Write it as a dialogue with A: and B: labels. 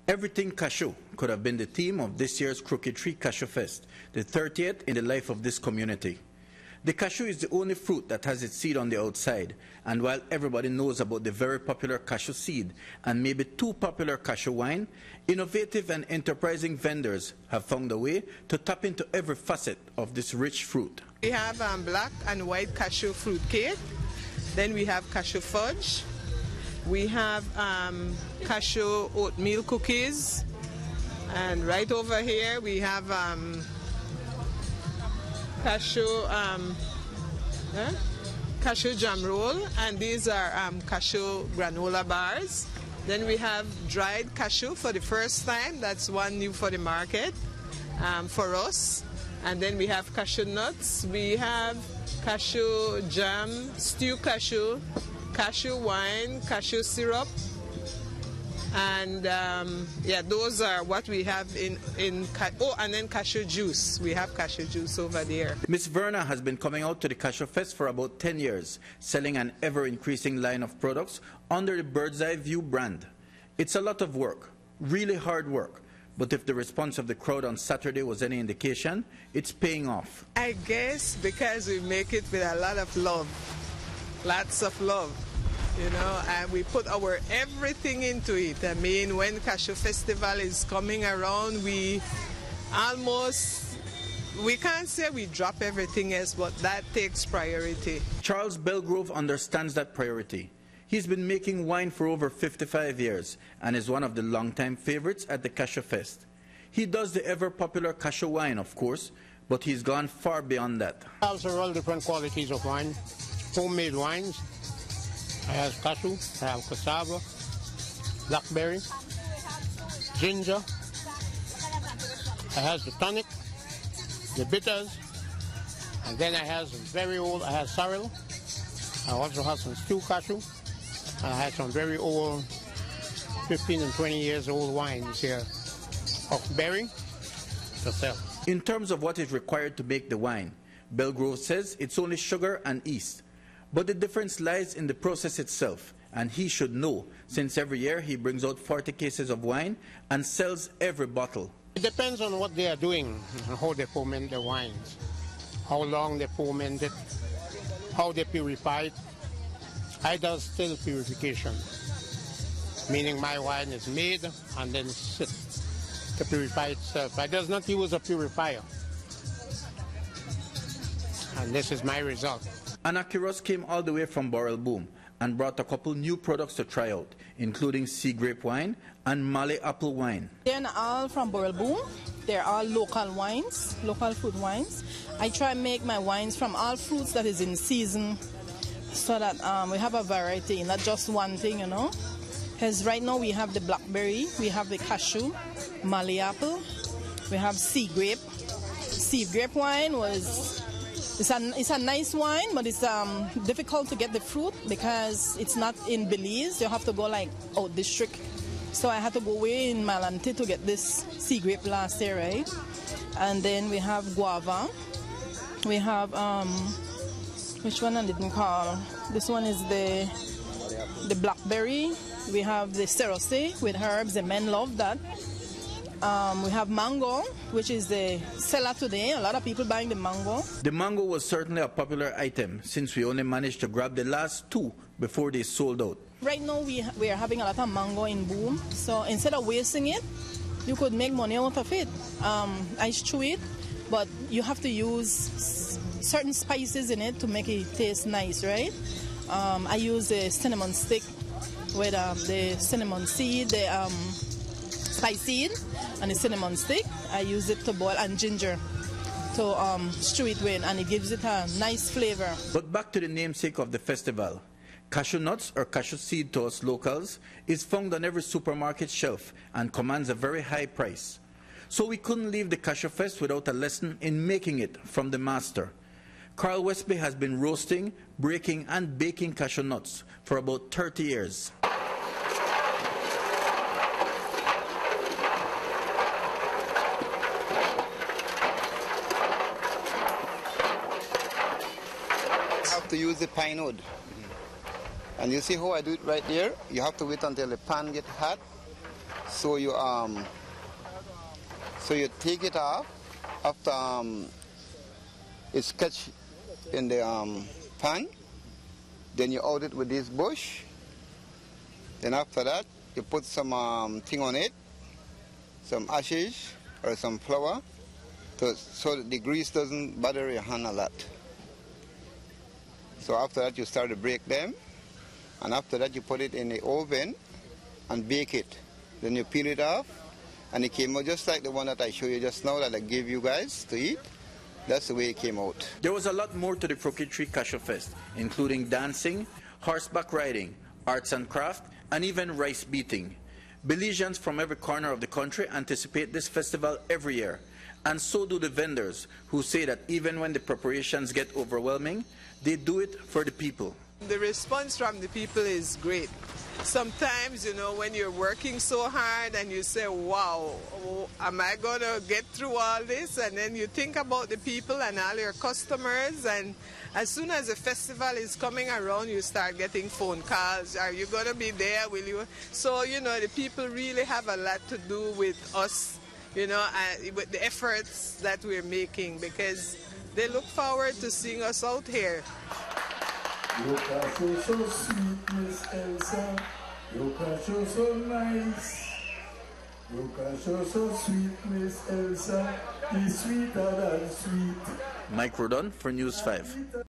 A: Everything cashew could have been the theme of this year's Crooked Tree Cashew Fest, the 30th in the life of this community. The cashew is the only fruit that has its seed on the outside, and while everybody knows about the very popular cashew seed and maybe too popular cashew wine, innovative and enterprising vendors have found a way to tap into every facet of this rich fruit.
B: We have black and white cashew fruit cake, then we have cashew fudge, we have cashew oatmeal cookies, and right over here we have cashew jam roll, and these are cashew granola bars. Then we have dried cashew for the first time. That's one new for the market for us. And then we have cashew nuts. We have cashew jam, stewed cashew, cashew wine, cashew syrup. And yeah, those are what we have and then cashew juice. We have cashew juice over there.
A: Miss Verna has been coming out to the Cashew Fest for about 10 years, selling an ever-increasing line of products under the Bird's Eye View brand. It's a lot of work, really hard work. But if the response of the crowd on Saturday was any indication, it's paying off.
B: I guess because we make it with a lot of love, lots of love. You know, and we put our everything into it. I mean, when Cashew Festival is coming around, we can't say we drop everything else, but that takes priority. Charles Belgrove understands that priority. He's been making wine for over 55 years and is one of the longtime favorites at the Cashew Fest. He does the ever-popular cashew wine, of course, but he's gone far beyond that.
C: I have several different qualities of wine, homemade wines. I have cashew, I have cassava, blackberry, ginger. I have the tonic, the bitters, and then I have some very old, I have sorrel. I also have some stewed cashew. I have some very old, 15 and 20 years old wines here of berry to sell.
A: In terms of what is required to make the wine, Belgrove says it's only sugar and yeast. But the difference lies in the process itself, and he should know, since every year he brings out 40 cases of wine and sells every bottle.
C: It depends on what they are doing and how they ferment the wines, how long they ferment it, how they purify it. I do still purification, meaning my wine is made and then sit to purify itself. I does not use a purifier, and this is my result.
A: Anna Quiros came all the way from Borrell Boom and brought a couple new products to try out, including sea grape wine and Malay apple wine.
D: They're not all from Borrell Boom. They're all local wines, local fruit wines. I try to make my wines from all fruits that is in season so that we have a variety, not just one thing, you know. Because right now we have the blackberry, we have the cashew, Malay apple, we have sea grape. Sea grape wine it's a nice wine, but it's difficult to get the fruit because it's not in Belize. You have to go like out district. So I had to go way in Malante to get this sea grape last year, right? And then we have guava. We have, which one I didn't call? This one is the blackberry. We have the cerosé with herbs. The men love that. We have mango, which is the seller today. A lot of people buying the mango.
A: The mango was certainly a popular item since we only managed to grab the last two before they sold out.
D: Right now we are having a lot of mango in boom. So instead of wasting it, you could make money out of it. I chew it, but you have to use certain spices in it to make it taste nice, right? I use a cinnamon stick with the cinnamon seed, the spice seed, and the cinnamon stick. I use it to boil, and ginger to stew it with, and it gives it a nice flavor.
A: But back to the namesake of the festival. Cashew nuts, or cashew seed to us locals, is found on every supermarket shelf and commands a very high price. So we couldn't leave the Cashew Fest without a lesson in making it from the master. Carl Westby has been roasting, breaking, and baking cashew nuts for about 30 years.
E: To use the pine wood. And you see how I do it right there? You have to wait until the pan gets hot, So you take it off after it's catch in the pan. Then you out it with this bush. Then after that, you put some thing on it, some ashes or some flour, so that the grease doesn't bother your hand a lot. So after that, you start to break them, and after that, you put it in the oven and bake it. Then you peel it off, and it came out just like the one that I showed you just now that I gave you guys to eat. That's the way it came out.
A: There was a lot more to the Crooked Tree Cashew Fest, including dancing, horseback riding, arts and craft, and even rice beating. Belizeans from every corner of the country anticipate this festival every year, and so do the vendors, who say that even when the preparations get overwhelming, they do it for the people.
B: The response from the people is great. Sometimes, you know, when you're working so hard and you say, wow, am I going to get through all this? And then you think about the people and all your customers, and as soon as the festival is coming around, you start getting phone calls. Are you going to be there? Will you? So, you know, the people really have a lot to do with us, you know, with the efforts that we're making, because they look forward to seeing us out here.
F: Your cashew so sweet, Miss Elsa. Your cashew so nice. Your cashew so sweet, Miss Elsa. He's sweeter than sweet.
A: Mike Rodon for News 5.